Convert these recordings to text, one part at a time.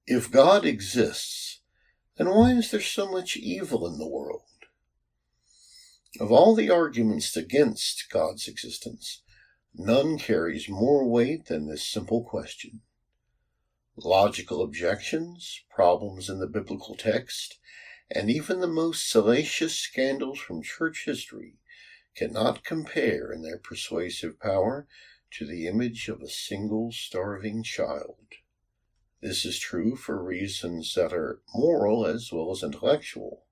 If God exists, then why is there so much evil in the world? Of all the arguments against God's existence, none carries more weight than this simple question. Logical objections, problems in the biblical text, and even the most salacious scandals from church history cannot compare in their persuasive power to the image of a single starving child. This is true for reasons that are moral as well as intellectual.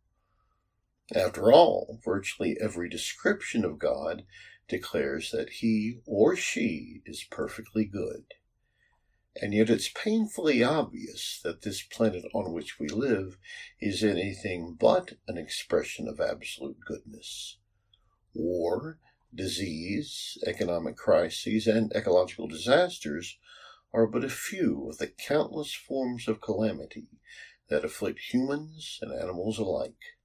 After all, virtually every description of God declares that he or she is perfectly good. And yet it's painfully obvious that this planet on which we live is anything but an expression of absolute goodness. War, disease, economic crises, and ecological disasters are but a few of the countless forms of calamity that afflict humans and animals alike.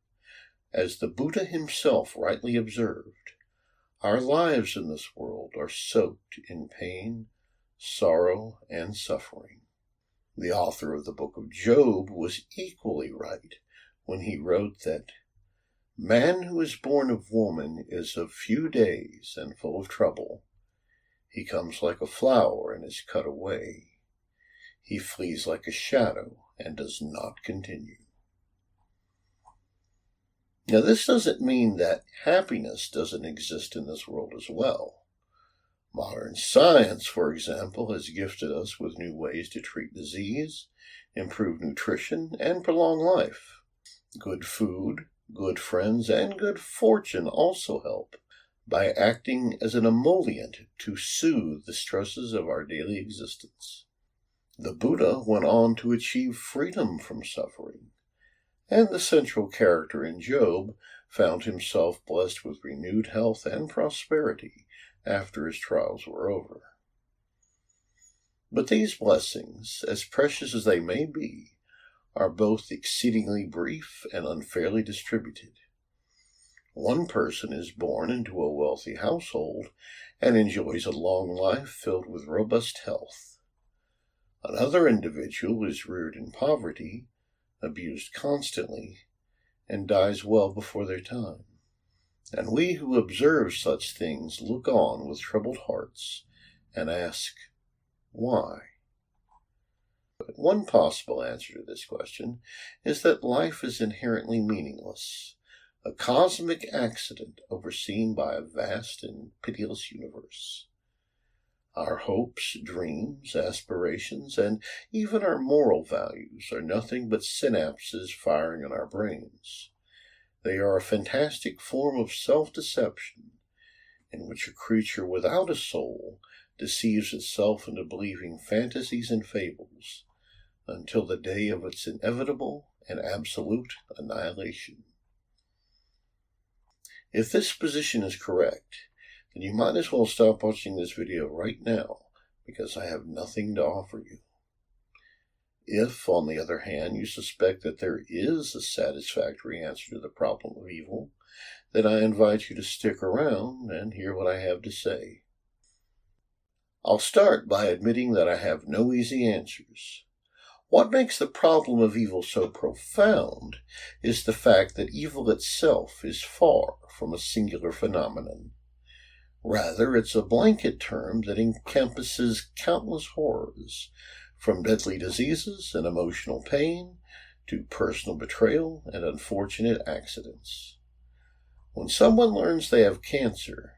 As the Buddha himself rightly observed, our lives in this world are soaked in pain, sorrow, and suffering. The author of the book of Job was equally right when he wrote that man who is born of woman is of few days and full of trouble. He comes like a flower and is cut away. He flees like a shadow and does not continue. Now, this doesn't mean that happiness doesn't exist in this world as well. Modern science, for example, has gifted us with new ways to treat disease, improve nutrition, and prolong life. Good food, good friends, and good fortune also help by acting as an emollient to soothe the stresses of our daily existence. The Buddha went on to achieve freedom from suffering, and the central character in Job found himself blessed with renewed health and prosperity after his trials were over. But these blessings, as precious as they may be, are both exceedingly brief and unfairly distributed. One person is born into a wealthy household and enjoys a long life filled with robust health. Another individual is reared in poverty, abused constantly, and dies well before their time. And we who observe such things look on with troubled hearts and ask, why? But one possible answer to this question is that life is inherently meaningless, a cosmic accident overseen by a vast and pitiless universe. Our hopes, dreams, aspirations, and even our moral values are nothing but synapses firing in our brains. They are a fantastic form of self-deception in which a creature without a soul deceives itself into believing fantasies and fables until the day of its inevitable and absolute annihilation. If this position is correct, then you might as well stop watching this video right now, because I have nothing to offer you. If, on the other hand, you suspect that there is a satisfactory answer to the problem of evil, then I invite you to stick around and hear what I have to say. I'll start by admitting that I have no easy answers. What makes the problem of evil so profound is the fact that evil itself is far from a singular phenomenon. Rather, it's a blanket term that encompasses countless horrors, from deadly diseases and emotional pain to personal betrayal and unfortunate accidents. When someone learns they have cancer,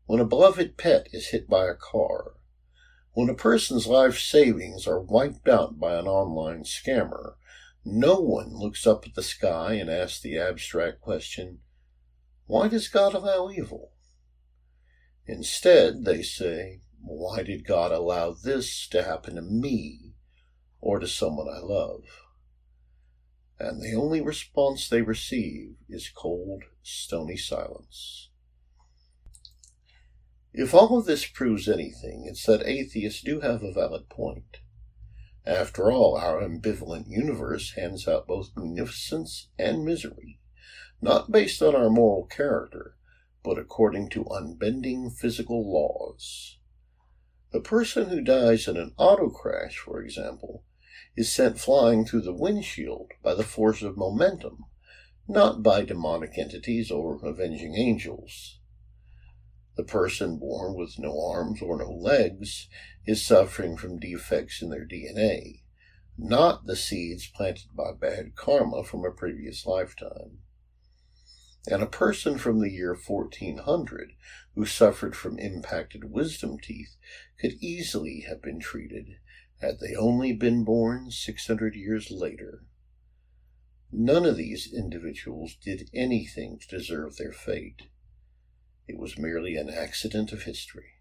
when a beloved pet is hit by a car, when a person's life savings are wiped out by an online scammer, no one looks up at the sky and asks the abstract question, why does God allow evil? Instead, they say, why did God allow this to happen to me or to someone I love? And the only response they receive is cold, stony silence. If all of this proves anything, it's that atheists do have a valid point. After all, our ambivalent universe hands out both munificence and misery, not based on our moral character, but according to unbending physical laws. The person who dies in an auto crash, for example, is sent flying through the windshield by the force of momentum, not by demonic entities or avenging angels. The person born with no arms or no legs is suffering from defects in their DNA, not the seeds planted by bad karma from a previous lifetime. And a person from the year 1400 who suffered from impacted wisdom teeth could easily have been treated had they only been born 600 years later. None of these individuals did anything to deserve their fate. It was merely an accident of history.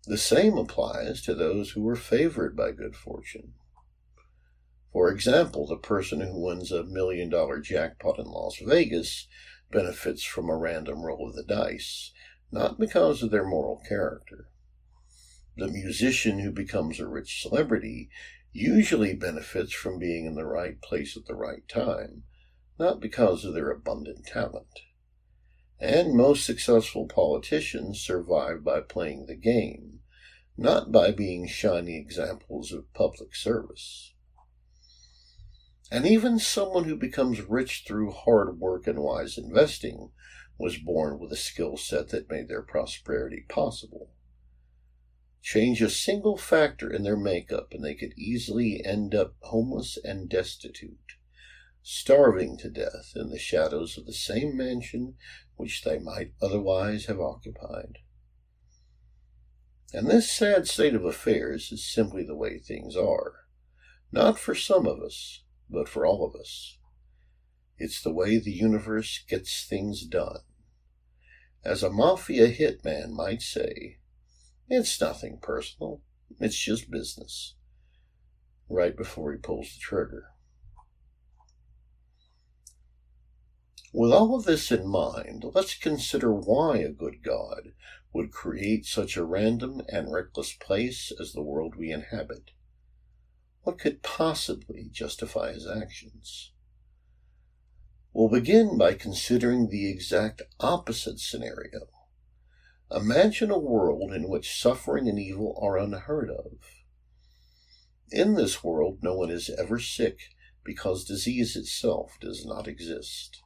The same applies to those who were favored by good fortune. For example, the person who wins a $1 million jackpot in Las Vegas benefits from a random roll of the dice, not because of their moral character. The musician who becomes a rich celebrity usually benefits from being in the right place at the right time, not because of their abundant talent. And most successful politicians survive by playing the game, not by being shining examples of public service. And even someone who becomes rich through hard work and wise investing was born with a skill set that made their prosperity possible. Change a single factor in their makeup and they could easily end up homeless and destitute, starving to death in the shadows of the same mansion which they might otherwise have occupied. And this sad state of affairs is simply the way things are, not for some of us, but for all of us. It's the way the universe gets things done. As a mafia hitman might say, it's nothing personal, it's just business, right before he pulls the trigger. With all of this in mind, let's consider why a good God would create such a random and reckless place as the world we inhabit. What could possibly justify his actions? We'll begin by considering the exact opposite scenario. Imagine a world in which suffering and evil are unheard of. In this world, no one is ever sick because disease itself does not exist.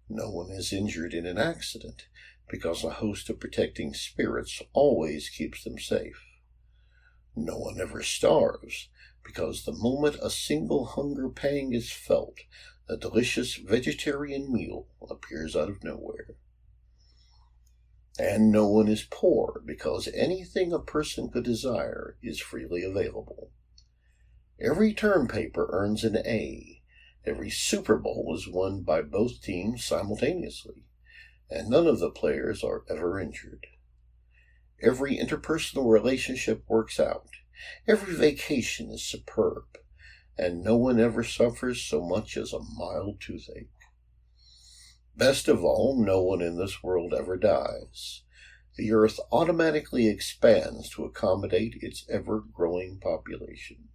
No one is injured in an accident because a host of protecting spirits always keeps them safe. No one ever starves because the moment a single hunger pang is felt, a delicious vegetarian meal appears out of nowhere. And no one is poor because anything a person could desire is freely available. Every term paper earns an A. Every Super Bowl is won by both teams simultaneously, and none of the players are ever injured. Every interpersonal relationship works out. Every vacation is superb, and no one ever suffers so much as a mild toothache. Best of all, no one in this world ever dies. The earth automatically expands to accommodate its ever-growing population.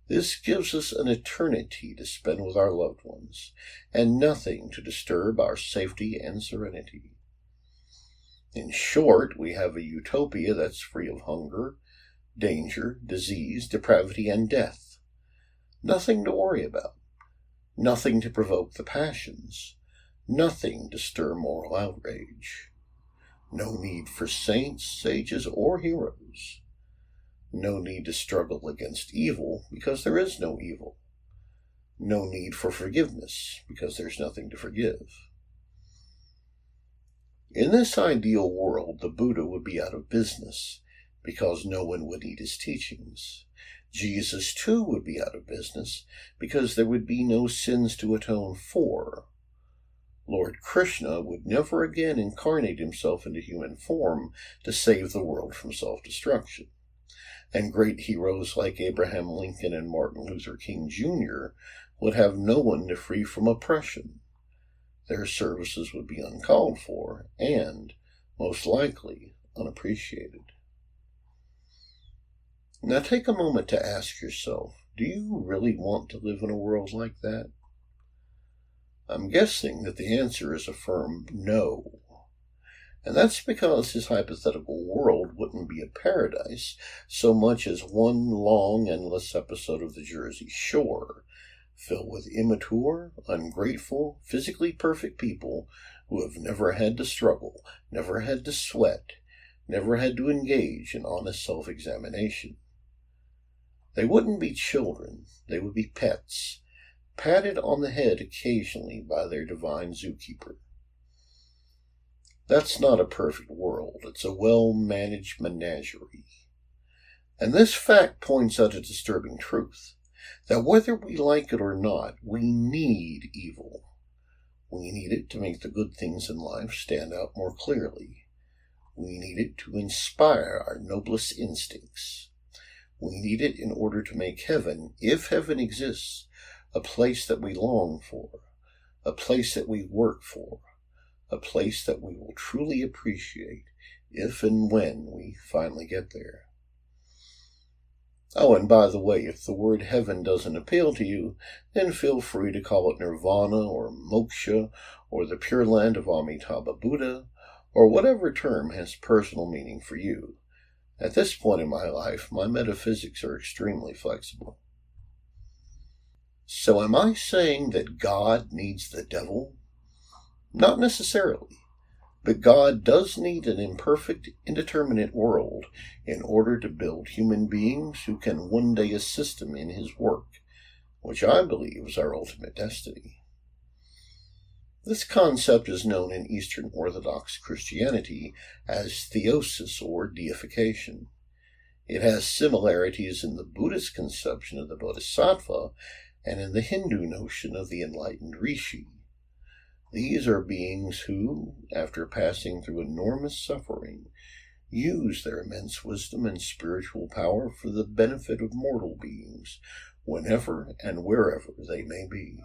This gives us an eternity to spend with our loved ones, and nothing to disturb our safety and serenity. In short, we have a utopia that's free of hunger, danger, disease, depravity, and death. Nothing to worry about. Nothing to provoke the passions. Nothing to stir moral outrage. No need for saints, sages, or heroes. No need to struggle against evil, because there is no evil. No need for forgiveness, because there's nothing to forgive. In this ideal world, the Buddha would be out of business, because no one would need his teachings. Jesus, too, would be out of business, because there would be no sins to atone for. Lord Krishna would never again incarnate himself into human form to save the world from self-destruction. And great heroes like Abraham Lincoln and Martin Luther King Jr. would have no one to free from oppression. Their services would be uncalled for and, most likely, unappreciated. Now take a moment to ask yourself, do you really want to live in a world like that? I'm guessing that the answer is a firm no. And that's because his hypothetical world wouldn't be a paradise so much as one long, endless episode of the Jersey Shore, filled with immature, ungrateful, physically perfect people who have never had to struggle, never had to sweat, never had to engage in honest self-examination. They wouldn't be children, they would be pets, patted on the head occasionally by their divine zookeeper. That's not a perfect world, it's a well-managed menagerie. And this fact points out a disturbing truth, that whether we like it or not, we need evil. We need it to make the good things in life stand out more clearly. We need it to inspire our noblest instincts. We need it in order to make heaven, if heaven exists, a place that we long for, a place that we work for, a place that we will truly appreciate if and when we finally get there. Oh, and by the way, if the word heaven doesn't appeal to you, then feel free to call it nirvana or moksha or the pure land of Amitabha Buddha or whatever term has personal meaning for you. At this point in my life, my metaphysics are extremely flexible. So am I saying that God needs the devil? Not necessarily. But God does need an imperfect, indeterminate world in order to build human beings who can one day assist him in his work, which I believe is our ultimate destiny. This concept is known in Eastern Orthodox Christianity as theosis or deification. It has similarities in the Buddhist conception of the Bodhisattva and in the Hindu notion of the enlightened rishi. These are beings who, after passing through enormous suffering, use their immense wisdom and spiritual power for the benefit of mortal beings, whenever and wherever they may be.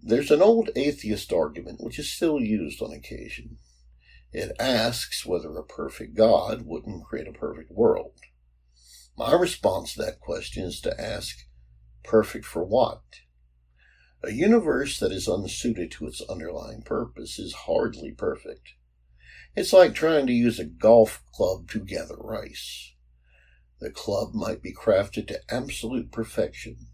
There's an old atheist argument which is still used on occasion. It asks whether a perfect God wouldn't create a perfect world. My response to that question is to ask, perfect for what? A universe that is unsuited to its underlying purpose is hardly perfect. It's like trying to use a golf club to gather rice. The club might be crafted to absolute perfection,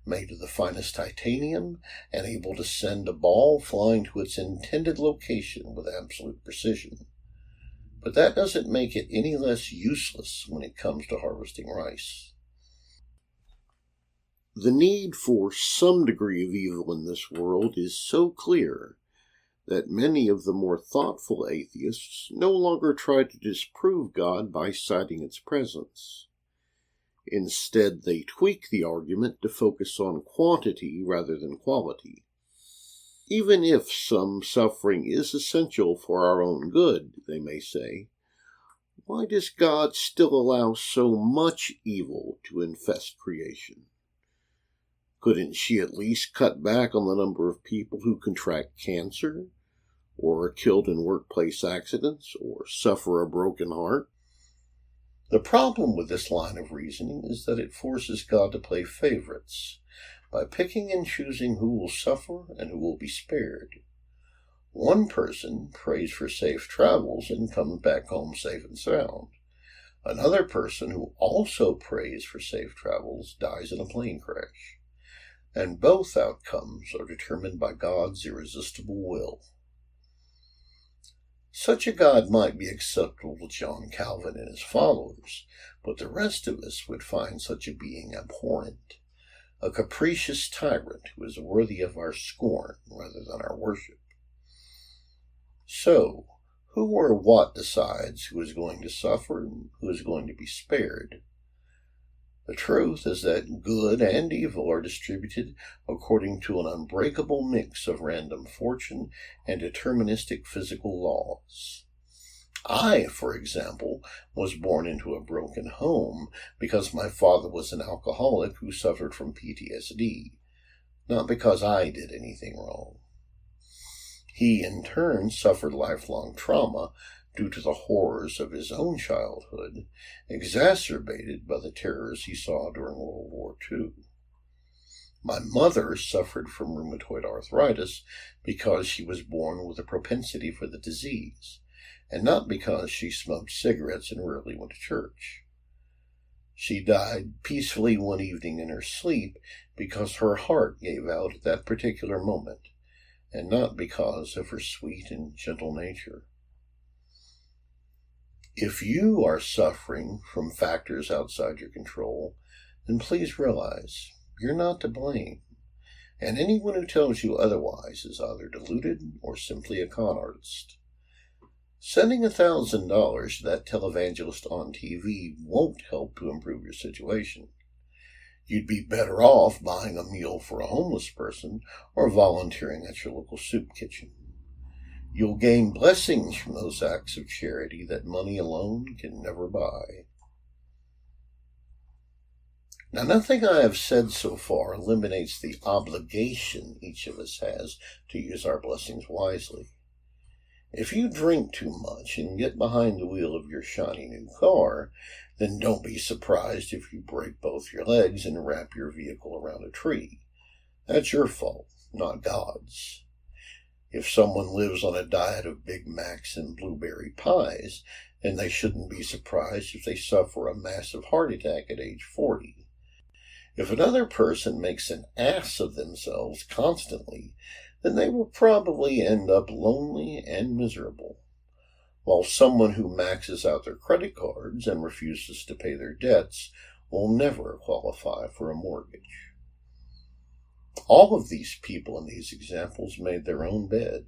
made of the finest titanium, and able to send a ball flying to its intended location with absolute precision. But that doesn't make it any less useless when it comes to harvesting rice. The need for some degree of evil in this world is so clear that many of the more thoughtful atheists no longer try to disprove God by citing its presence. Instead, they tweak the argument to focus on quantity rather than quality. Even if some suffering is essential for our own good, they may say, why does God still allow so much evil to infest creation? Couldn't she at least cut back on the number of people who contract cancer, or are killed in workplace accidents, or suffer a broken heart? The problem with this line of reasoning is that it forces God to play favorites, by picking and choosing who will suffer and who will be spared. One person prays for safe travels and comes back home safe and sound. Another person who also prays for safe travels dies in a plane crash. And both outcomes are determined by God's irresistible will. Such a God might be acceptable to John Calvin and his followers, but the rest of us would find such a being abhorrent, a capricious tyrant who is worthy of our scorn rather than our worship. So, who or what decides who is going to suffer and who is going to be spared? The truth is that good and evil are distributed according to an unbreakable mix of random fortune and deterministic physical laws. I, for example, was born into a broken home because my father was an alcoholic who suffered from PTSD, not because I did anything wrong. He, in turn, suffered lifelong trauma due to the horrors of his own childhood, exacerbated by the terrors he saw during World War II. My mother suffered from rheumatoid arthritis because she was born with a propensity for the disease, and not because she smoked cigarettes and rarely went to church. She died peacefully one evening in her sleep because her heart gave out at that particular moment, and not because of her sweet and gentle nature. If you are suffering from factors outside your control, then please realize you're not to blame, and anyone who tells you otherwise is either deluded or simply a con artist. Sending $1,000 to that televangelist on TV won't help to improve your situation. You'd be better off buying a meal for a homeless person or volunteering at your local soup kitchen. You'll gain blessings from those acts of charity that money alone can never buy. Now, nothing I have said so far eliminates the obligation each of us has to use our blessings wisely. If you drink too much and get behind the wheel of your shiny new car, then don't be surprised if you break both your legs and wrap your vehicle around a tree. That's your fault, not God's. If someone lives on a diet of Big Macs and blueberry pies, then they shouldn't be surprised if they suffer a massive heart attack at age 40. If another person makes an ass of themselves constantly, then they will probably end up lonely and miserable, while someone who maxes out their credit cards and refuses to pay their debts will never qualify for a mortgage. All of these people in these examples made their own bed,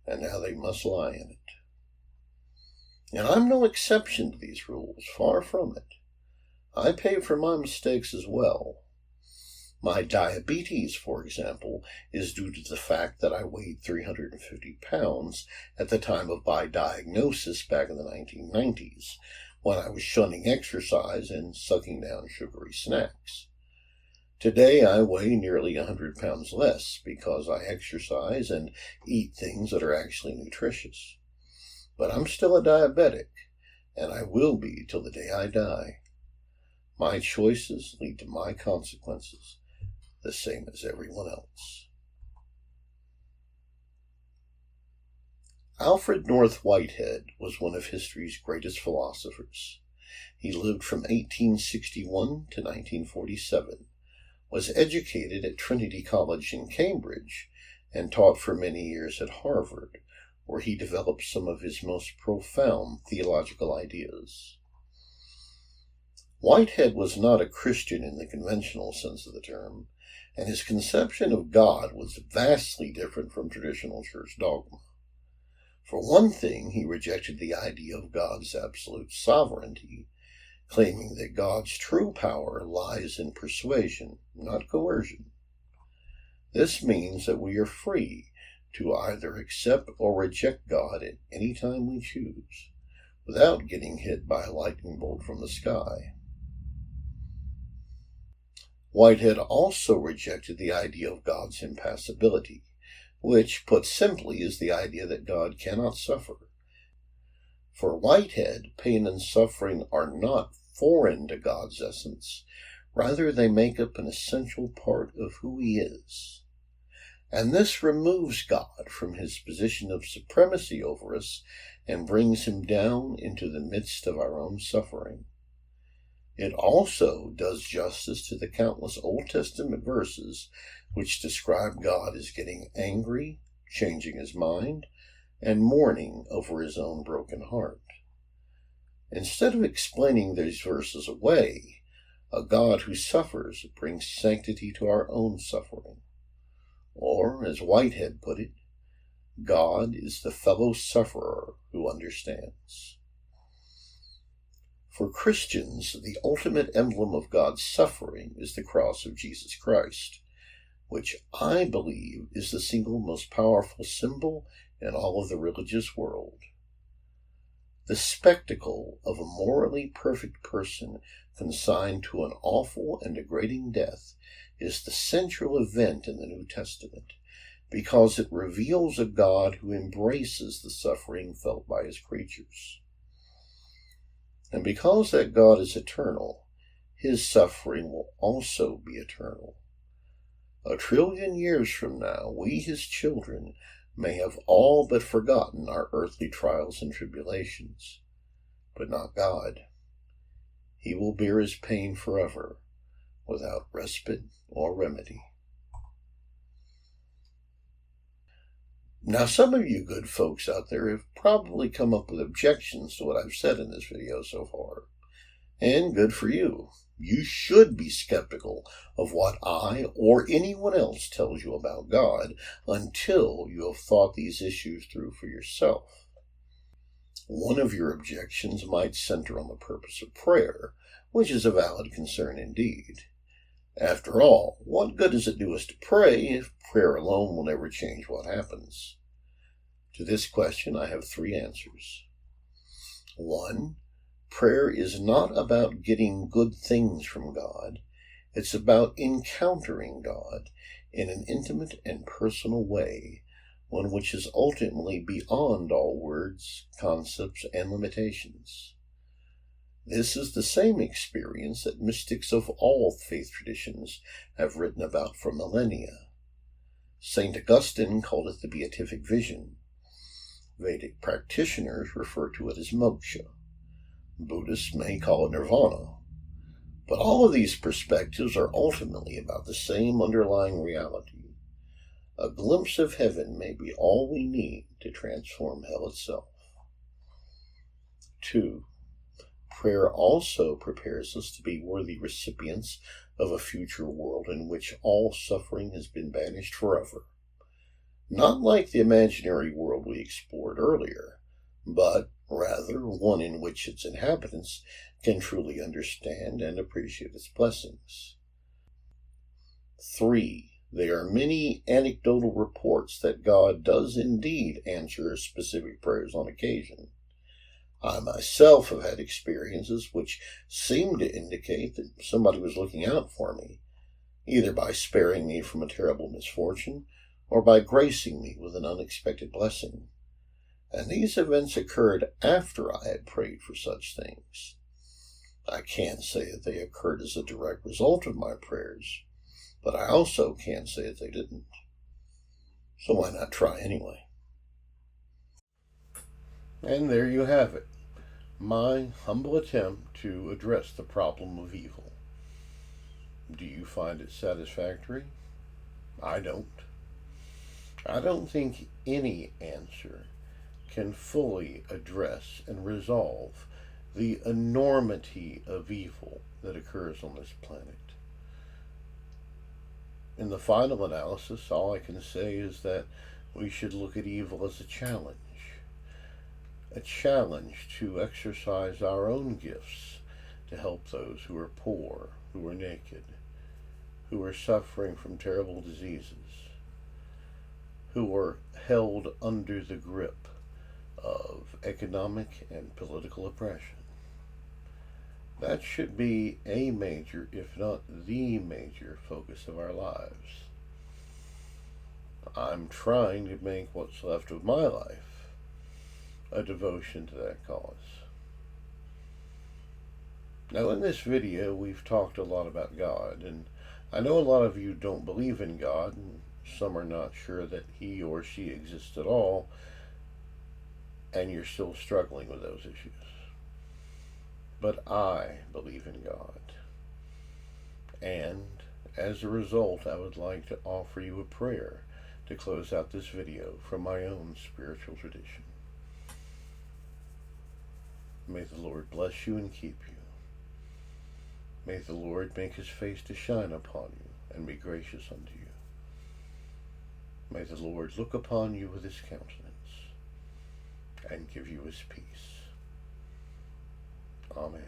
and now they must lie in it. And I'm no exception to these rules, far from it. I pay for my mistakes as well. My diabetes, for example, is due to the fact that I weighed 350 pounds at the time of my diagnosis back in the 1990s, when I was shunning exercise and sucking down sugary snacks. Today I weigh nearly 100 pounds less because I exercise and eat things that are actually nutritious. But I'm still a diabetic, and I will be till the day I die. My choices lead to my consequences, the same as everyone else. Alfred North Whitehead was one of history's greatest philosophers. He lived from 1861 to 1947, was educated at Trinity College in Cambridge, and taught for many years at Harvard, where he developed some of his most profound theological ideas. Whitehead was not a Christian in the conventional sense of the term, and his conception of God was vastly different from traditional church dogma. For one thing, he rejected the idea of God's absolute sovereignty, claiming that God's true power lies in persuasion, not coercion. This means that we are free to either accept or reject God at any time we choose, without getting hit by a lightning bolt from the sky. Whitehead also rejected the idea of God's impassibility, which, put simply, is the idea that God cannot suffer. For Whitehead, pain and suffering are not foreign to God's essence. Rather, they make up an essential part of who He is. And this removes God from His position of supremacy over us and brings Him down into the midst of our own suffering. It also does justice to the countless Old Testament verses which describe God as getting angry, changing His mind, and mourning over His own broken heart. Instead of explaining these verses away, a God who suffers brings sanctity to our own suffering. Or, as Whitehead put it, God is the fellow sufferer who understands. For Christians, the ultimate emblem of God's suffering is the cross of Jesus Christ, which I believe is the single most powerful symbol in all of the religious world. The spectacle of a morally perfect person consigned to an awful and degrading death is the central event in the New Testament, because it reveals a God who embraces the suffering felt by His creatures. And because that God is eternal, His suffering will also be eternal. 1 trillion years from now, we, his children, may have all but forgotten our earthly trials and tribulations, but not God. He will bear his pain forever, without respite or remedy. Now, some of you good folks out there have probably come up with objections to what I've said in this video so far. And good for you. You should be skeptical of what I or anyone else tells you about God until you have thought these issues through for yourself. One of your objections might center on the purpose of prayer, which is a valid concern indeed. After all, what good does it do us to pray if prayer alone will never change what happens? To this question, I have 3 answers. 1. Prayer is not about getting good things from God. It's about encountering God in an intimate and personal way, one which is ultimately beyond all words, concepts, and limitations. This is the same experience that mystics of all faith traditions have written about for millennia. St. Augustine called it the beatific vision. Vedic practitioners refer to it as moksha. Buddhists may call it nirvana. But all of these perspectives are ultimately about the same underlying reality. A glimpse of heaven may be all we need to transform hell itself. 2. Prayer also prepares us to be worthy recipients of a future world in which all suffering has been banished forever. Not like the imaginary world we explored earlier, but rather one in which its inhabitants can truly understand and appreciate its blessings. 3. There are many anecdotal reports that God does indeed answer specific prayers on occasion. I myself have had experiences which seem to indicate that somebody was looking out for me, either by sparing me from a terrible misfortune or by gracing me with an unexpected blessing. And these events occurred after I had prayed for such things. I can't say that they occurred as a direct result of my prayers, but I also can't say that they didn't. So why not try anyway? And there you have it, my humble attempt to address the problem of evil. Do you find it satisfactory? I don't. I don't think any answer can fully address and resolve the enormity of evil that occurs on this planet. In the final analysis, all I can say is that we should look at evil as a challenge to exercise our own gifts to help those who are poor, who are naked, who are suffering from terrible diseases, who are held under the grip of economic and political oppression. That should be a major, if not the major, focus of our lives. I'm trying to make what's left of my life a devotion to that cause. Now, in this video, we've talked a lot about God, and I know a lot of you don't believe in God, and some are not sure that he or she exists at all, and you're still struggling with those issues. But I believe in God. And as a result, I would like to offer you a prayer to close out this video from my own spiritual tradition. May the Lord bless you and keep you. May the Lord make his face to shine upon you and be gracious unto you. May the Lord look upon you with his countenance and give you his peace. Amen.